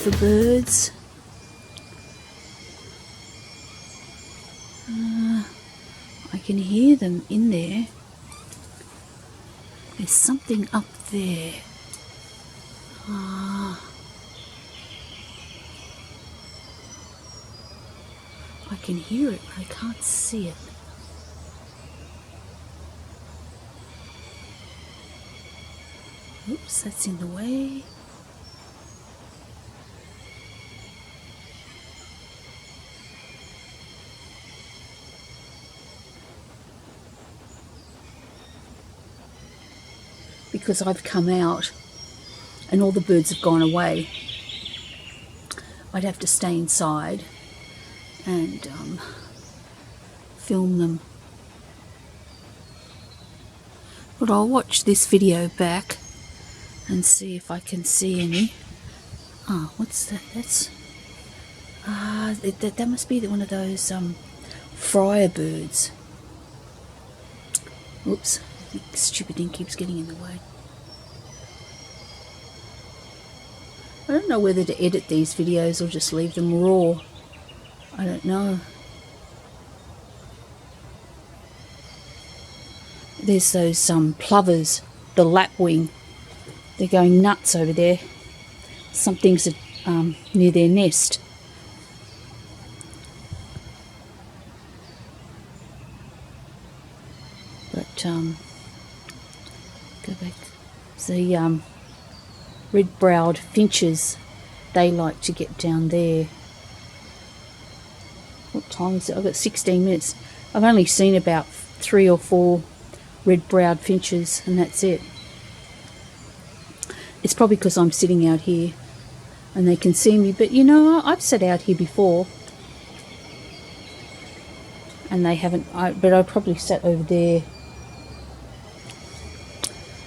for birds. I can hear them in there. There's something up there. I can hear it, but I can't see it. Oops, that's in the way. Because I've come out and all the birds have gone away, I'd have to stay inside and film them. But I'll watch this video back and see if I can see any. Ah, what's that? That's that must be one of those fryer birds. Oops, the stupid thing keeps getting in the way. I don't know whether to edit these videos or just leave them raw. I don't know. There's those plovers, the lapwing. They're going nuts over there. Something's near their nest. But go back. The red-browed finches, they like to get down there. What time is it? I've got 16 minutes. I've only seen about 3 or 4 red-browed finches, and that's it. It's probably because I'm sitting out here and they can see me, but you know, I've sat out here before and they haven't. But I probably sat over there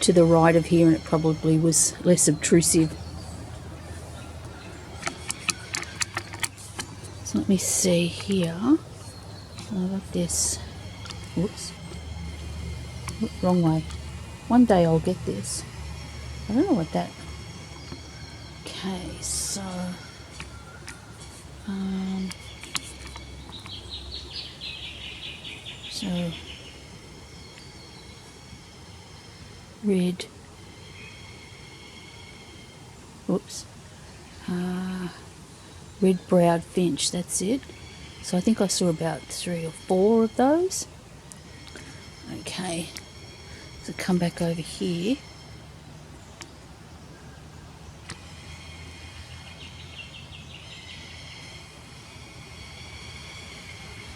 to the right of here and it probably was less obtrusive. So let me see here. I got this. Whoops. Wrong way. One day I'll get this. I don't know what that. Okay, so red. Whoops. Red-browed finch. That's it. So I think I saw about 3 or 4 of those. Okay. So come back over here.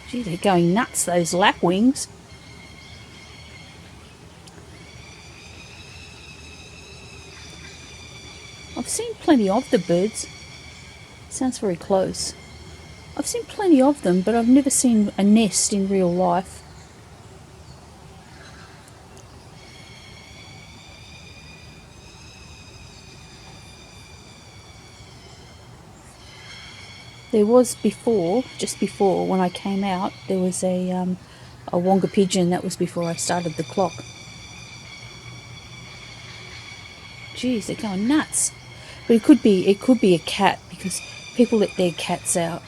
Gee, they're going nuts, those lapwings. I've seen plenty of the birds. Sounds very close. I've seen plenty of them, but I've never seen a nest in real life. There was just before when I came out, there was a wonga pigeon. That was before I started the clock. Geez, they're going nuts. But it could be a cat, because people let their cats out.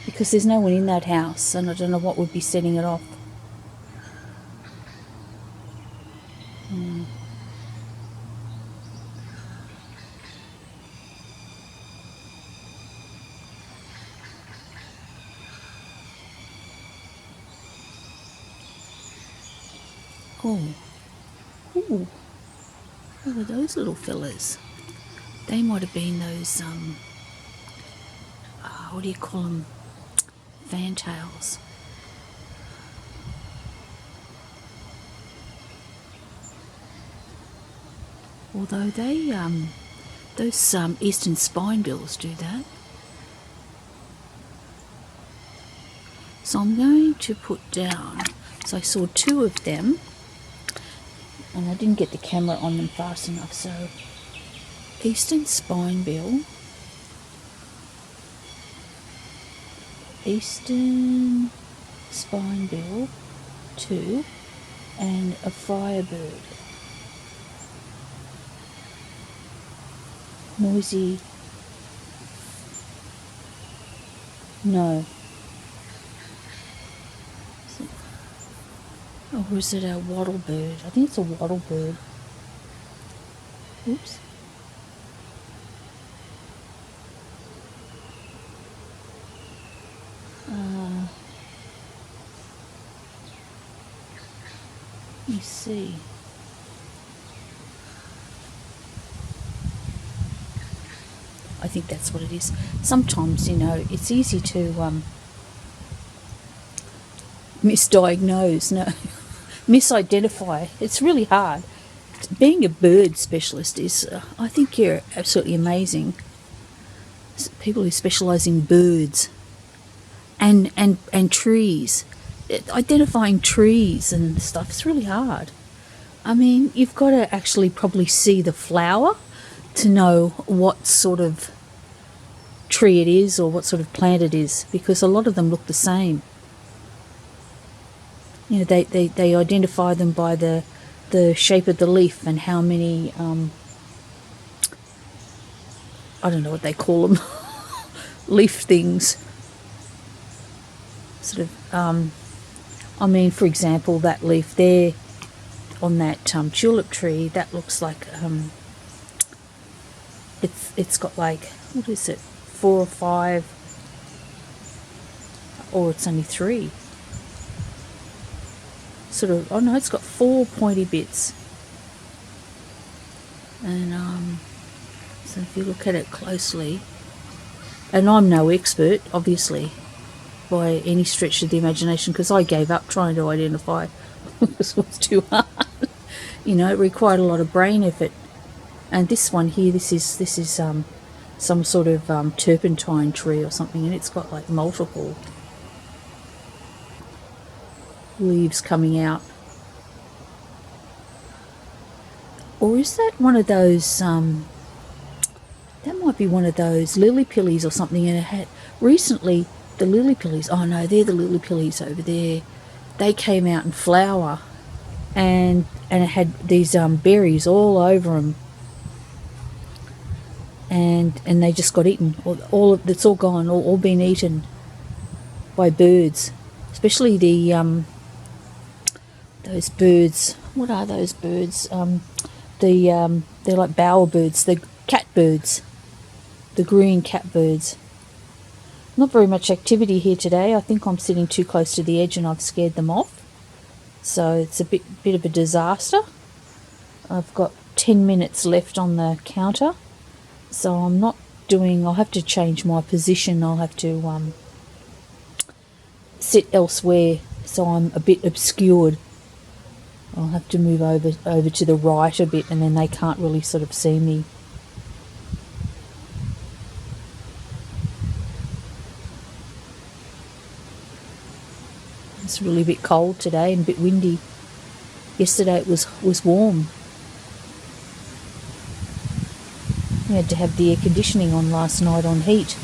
Because there's no one in that house, and I don't know what would be setting it off. Oh. Ooh. What were those little fellas? They might have been those, what do you call them? Fantails. Although they, those eastern spinebills do that. So I'm going to put down, so I saw 2 of them, and I didn't get the camera on them fast enough, so eastern spinebill, 2, and a firebird. Noisy. No. Or is it a wattle bird? I think it's a wattle bird. Oops. Let me see. I think that's what it is. Sometimes, it's easy to misdiagnose, misidentify. It's really hard. Being a bird specialist is, I think you're absolutely amazing. People who specialise in birds and trees. Identifying trees and stuff is really hard. I mean, you've got to actually probably see the flower to know what sort of tree it is or what sort of plant it is, because a lot of them look the same. They identify them by the shape of the leaf and how many, I don't know what they call them, leaf things. Sort of, for example, that leaf there on that tulip tree, that looks like, it's got like, what is it, 4 or 5, or it's only 3. Sort of, oh no, it's got 4 pointy bits. And so if you look at it closely, and I'm no expert, obviously, by any stretch of the imagination, because I gave up trying to identify because it was too hard. It required a lot of brain effort. And this one here, this is some sort of turpentine tree or something, and it's got like multiple leaves coming out. Or is that one of those, that might be one of those lily pillies or something, and it had, recently, the lily pillies, oh no, they're the lily pillies over there, they came out in flower, and it had these berries all over them, and they just got eaten. It's all gone, all been eaten by birds, especially those birds. What are those birds? They're like bowerbirds, the catbirds, the green catbirds. Not very much activity here today. I think I'm sitting too close to the edge and I've scared them off. So it's a bit of a disaster. I've got 10 minutes left on the counter. So I'll have to change my position. I'll have to sit elsewhere so I'm a bit obscured. I'll have to move over to the right a bit, and then they can't really sort of see me. It's really a bit cold today and a bit windy. Yesterday it was warm. We had to have the air conditioning on last night on heat.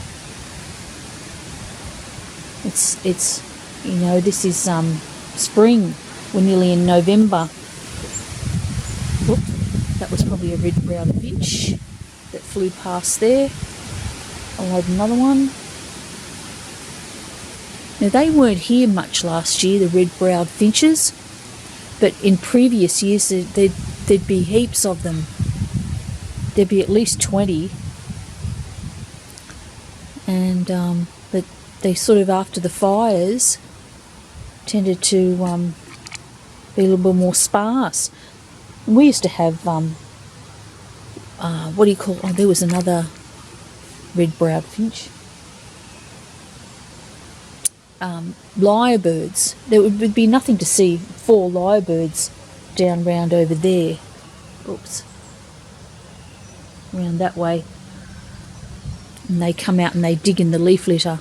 It's this is spring. We're nearly in November. Whoop, that was probably a red-browed finch that flew past there. I'll load another one. Now, they weren't here much last year, the red-browed finches, but in previous years there'd be heaps of them. There'd be at least 20. And but they sort of, after the fires, tended to be a little bit more sparse. And we used to have there was another red-browed finch. Lyrebirds. There would be nothing to see 4 lyrebirds down round over there. Oops. Around that way. And they come out and they dig in the leaf litter,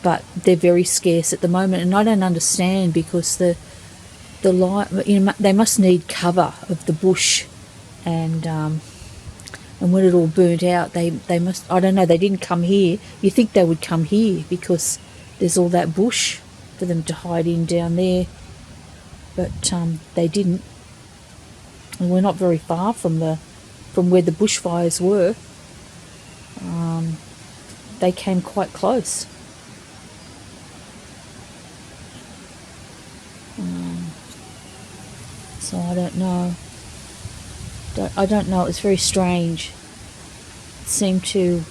but they're very scarce at the moment, and I don't understand, because they must need cover of the bush, and when it all burnt out, they must, I don't know, they didn't come here. You think they would come here because there's all that bush for them to hide in down there, but they didn't. And we're not very far from where the bushfires were. They came quite close. So I don't know. I don't know. It was very strange. It seemed to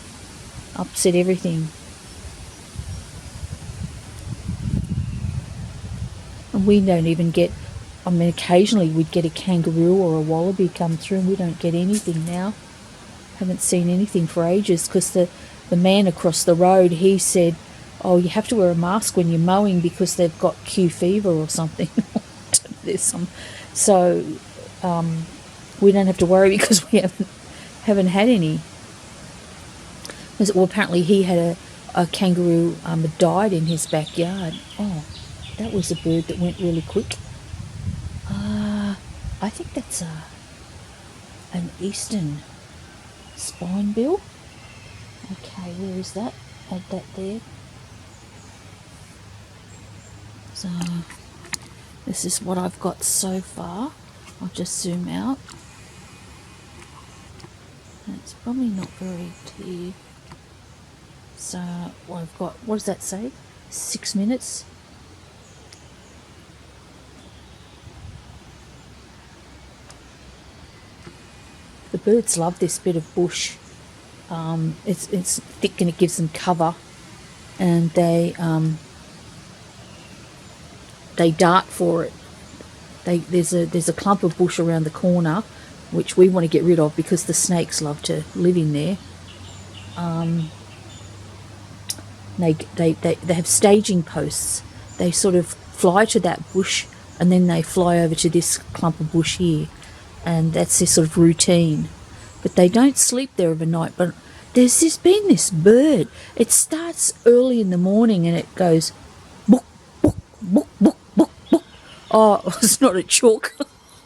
upset everything. And we don't even get, I mean, occasionally we'd get a kangaroo or a wallaby come through, and we don't get anything now. Haven't seen anything for ages, because the man across the road, he said, oh, you have to wear a mask when you're mowing because they've got Q fever or something. There's some, so we don't have to worry because we haven't had any. Well, apparently he had a kangaroo died in his backyard. Oh, that was a bird that went really quick. I think that's an eastern spinebill. Okay, where is that? Add that there. So this is what I've got so far. I'll just zoom out. It's probably not very clear. So well, I've got, what does that say? 6 minutes. The birds love this bit of bush. It's thick and it gives them cover, and they dart for it. There's a clump of bush around the corner, which we want to get rid of because the snakes love to live in there. They have staging posts. They sort of fly to that bush and then they fly over to this clump of bush here, and that's their sort of routine. But they don't sleep there overnight. But there's been this bird. It starts early in the morning and it goes book, book, book, book, book, book. Oh, it's not a chalk.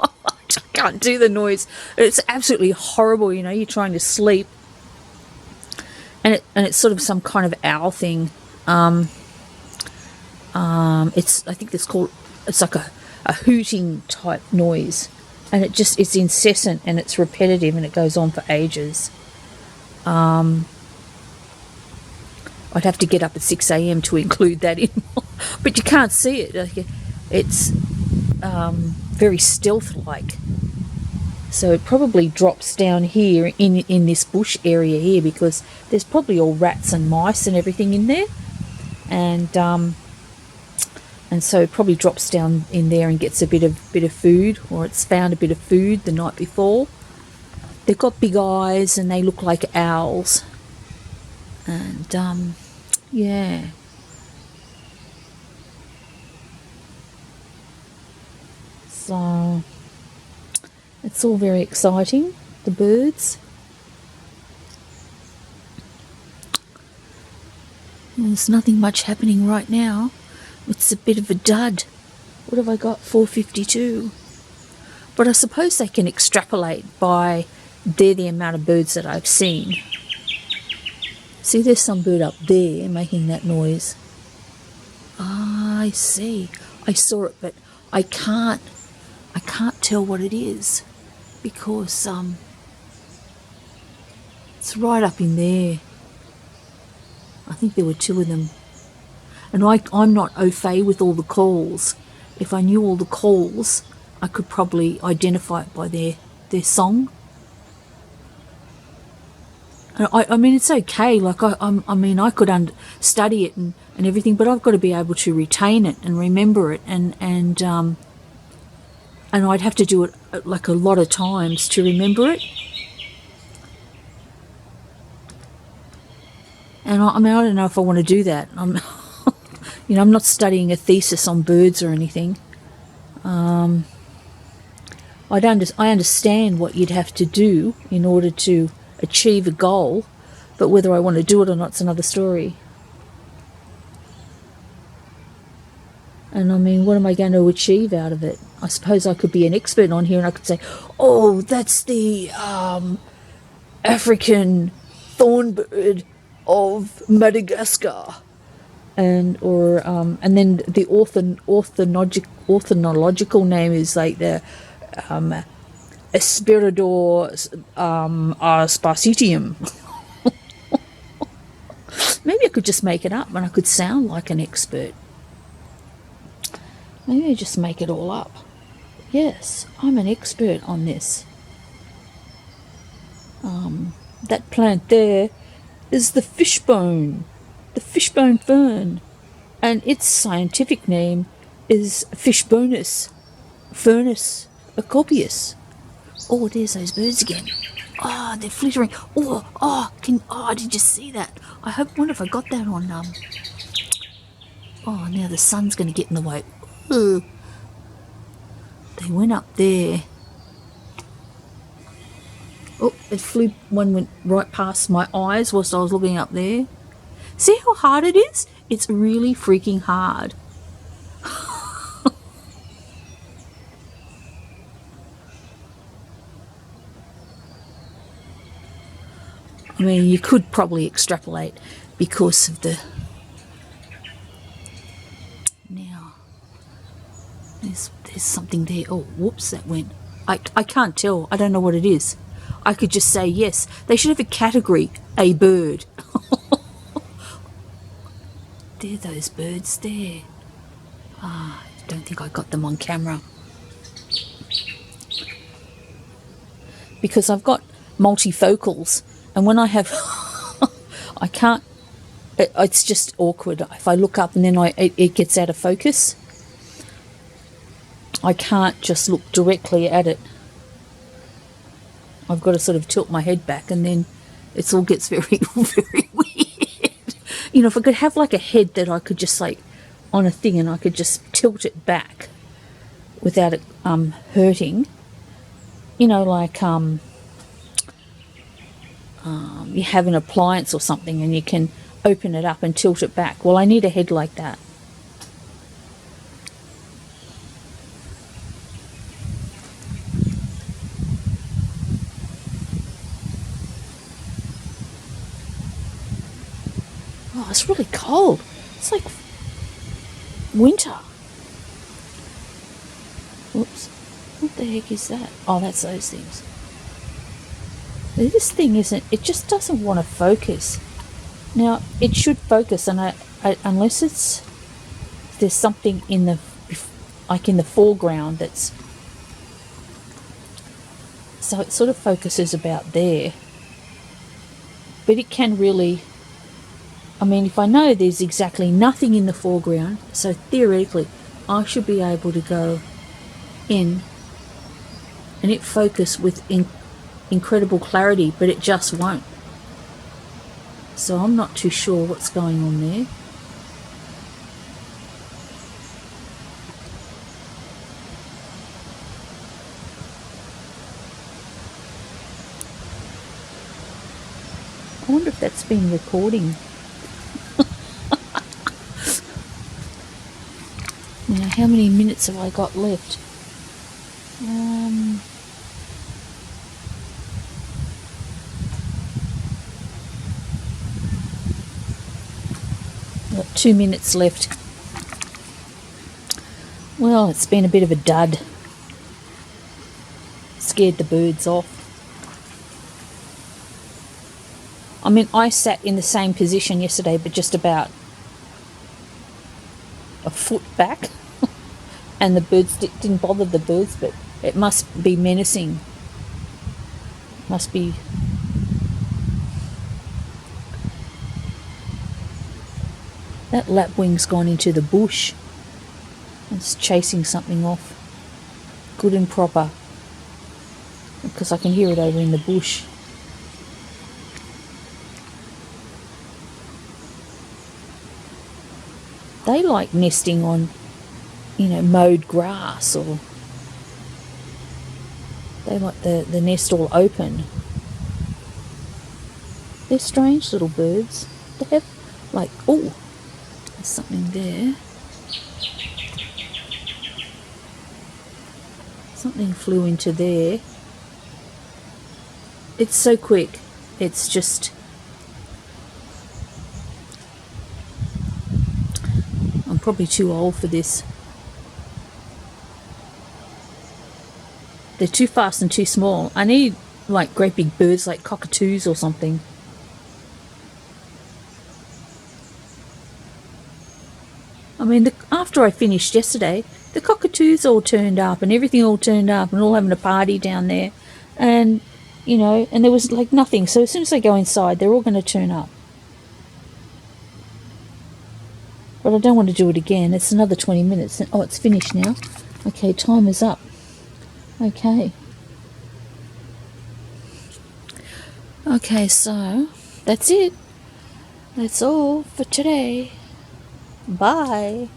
I can't do the noise. It's absolutely horrible. You know, you're trying to sleep, and it's sort of some kind of owl thing. It's, I think it's like a hooting type noise, and it's incessant and it's repetitive and it goes on for ages. I'd have to get up at 6 a.m. to include that in, but you can't see it. It's very stealth-like. So it probably drops down here in this bush area here, because there's probably all rats and mice and everything in there, and so it probably drops down in there and gets a bit of food, or it's found a bit of food the night before. They've got big eyes and they look like owls, and yeah. So it's all very exciting, the birds. There's nothing much happening right now. It's a bit of a dud. What have I got? 452. But I suppose they can extrapolate by the amount of birds that I've seen. See, there's some bird up there making that noise. Ah, I see. I saw it, but I can't tell what it is, because it's right up in there. I think there were two of them. And I'm not au fait with all the calls. If I knew all the calls, I could probably identify it by their song. And I mean, it's okay. Like I mean, I could study it and everything, but I've got to be able to retain it and remember it, and I'd have to do it like a lot of times to remember it. And I mean, I don't know if I want to do that. You know, I'm not studying a thesis on birds or anything. I understand what you'd have to do in order to achieve a goal, but whether I want to do it or not is another story. And I mean, what am I going to achieve out of it? I suppose I could be an expert on here and I could say, oh, that's the African thornbird of Madagascar. And then the ornithological name is like the Aspirador sparcitium. Maybe I could just make it up and I could sound like an expert. Maybe I just make it all up. Yes, I'm an expert on this. That plant there is the fishbone fern, and its scientific name is Fishbonus furnus acopius. Oh, there's those birds again. Oh, they're flittering. Did you see that? Wonder if I got that on Oh, now the sun's going to get in the way. Ugh. They went up there. Oh, one went right past my eyes whilst I was looking up there. See how hard it is? It's really freaking hard. I mean, you could probably extrapolate because of the... Now, there's something there. Oh, whoops, that went... I can't tell. I don't know what it is. I could just say yes. They should have a category, a bird. There, those birds there. I don't think I got them on camera. Because I've got multifocals, and when I have... I can't... It's just awkward. If I look up and then it gets out of focus, I can't just look directly at it. I've got to sort of tilt my head back, and then it all gets very, very weird. You know, if I could have like a head that I could just like on a thing and I could just tilt it back without it hurting. You know, like you have an appliance or something and you can open it up and tilt it back. Well, I need a head like that. Oh, it's really cold. It's like winter. Whoops. What the heck is that? Oh, that's those things. This thing isn't... It just doesn't want to focus. Now, it should focus, and unless there's something in the... like in the foreground that's... So it sort of focuses about there. But it can really... I mean, if I know there's exactly nothing in the foreground, so theoretically I should be able to go in and it focus with incredible clarity, but it just won't. So I'm not too sure what's going on there. I wonder if that's been recording. Now, how many minutes have I got left? Got 2 minutes left. Well, it's been a bit of a dud. Scared the birds off. I mean, I sat in the same position yesterday, but just about a foot back. And the birds didn't bother the birds, but it must be menacing. Must be... That lapwing's gone into the bush. It's chasing something off. Good and proper. Because I can hear it over in the bush. They like nesting on, you know, mowed grass, or they like the nest all open. They're strange little birds. They have like, oh, there's something there. Something flew into there. It's so quick. It's just... I'm probably too old for this. They're too fast and too small. I need like great big birds like cockatoos or something. I mean, after I finished yesterday, the cockatoos all turned up and everything all turned up and all having a party down there. And, you know, and there was like nothing. So as soon as I go inside, they're all going to turn up. But I don't want to do it again. It's another 20 minutes. Oh, it's finished now. Okay, time is up. Okay. Okay, so that's it. That's all for today. Bye.